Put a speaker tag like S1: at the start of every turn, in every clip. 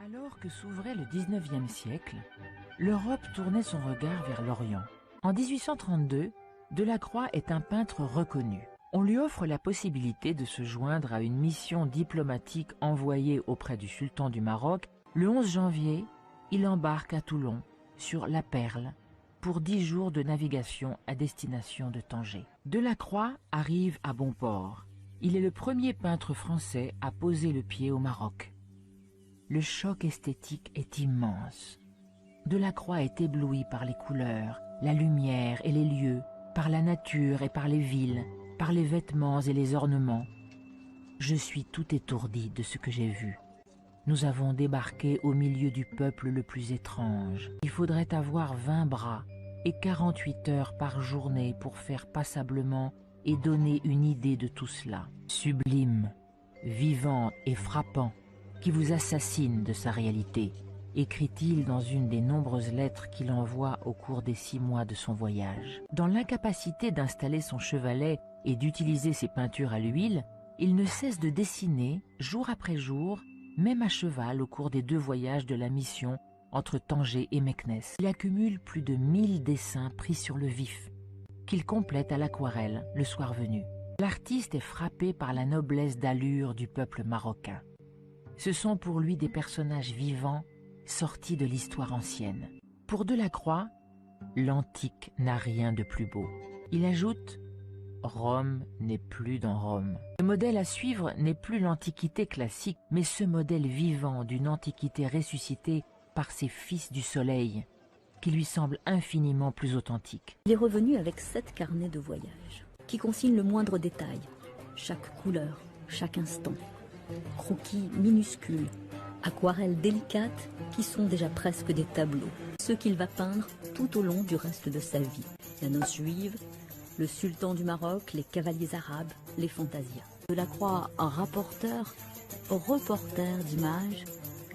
S1: Alors que s'ouvrait le XIXe siècle, l'Europe tournait son regard vers l'Orient. En 1832, Delacroix est un peintre reconnu. On lui offre la possibilité de se joindre à une mission diplomatique envoyée auprès du sultan du Maroc. Le 11 janvier, il embarque à Toulon, sur la Perle, pour 10 jours de navigation à destination de Tanger. Delacroix arrive à bon port. Il est le premier peintre français à poser le pied au Maroc. Le choc esthétique est immense. Delacroix est ébloui par les couleurs, la lumière et les lieux, par la nature et par les villes, par les vêtements et les ornements. Je suis tout étourdi de ce que j'ai vu. Nous avons débarqué au milieu du peuple le plus étrange. Il faudrait avoir 20 bras et 48 heures par journée pour faire passablement et donner une idée de tout cela. Sublime, vivant et frappant, qui vous assassine de sa réalité, écrit-il dans une des nombreuses lettres qu'il envoie au cours des 6 mois de son voyage. Dans l'incapacité d'installer son chevalet et d'utiliser ses peintures à l'huile, il ne cesse de dessiner, jour après jour, même à cheval au cours des 2 voyages de la mission entre Tanger et Meknès. Il accumule plus de 1000 dessins pris sur le vif, qu'il complète à l'aquarelle le soir venu. L'artiste est frappé par la noblesse d'allure du peuple marocain. Ce sont pour lui des personnages vivants sortis de l'histoire ancienne. Pour Delacroix, l'antique n'a rien de plus beau. Il ajoute « Rome n'est plus dans Rome ». Le modèle à suivre n'est plus l'antiquité classique, mais ce modèle vivant d'une antiquité ressuscitée par ses fils du soleil, qui lui semble infiniment plus authentique.
S2: Il est revenu avec 7 carnets de voyage, qui consignent le moindre détail, chaque couleur, chaque instant. Croquis minuscules, aquarelles délicates qui sont déjà presque des tableaux. Ceux qu'il va peindre tout au long du reste de sa vie. La noce juive, le sultan du Maroc, les cavaliers arabes, les fantasias. Delacroix, un rapporteur, reporter d'images,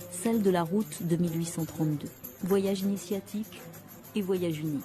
S2: celle de la route de 1832. Voyage initiatique et voyage unique.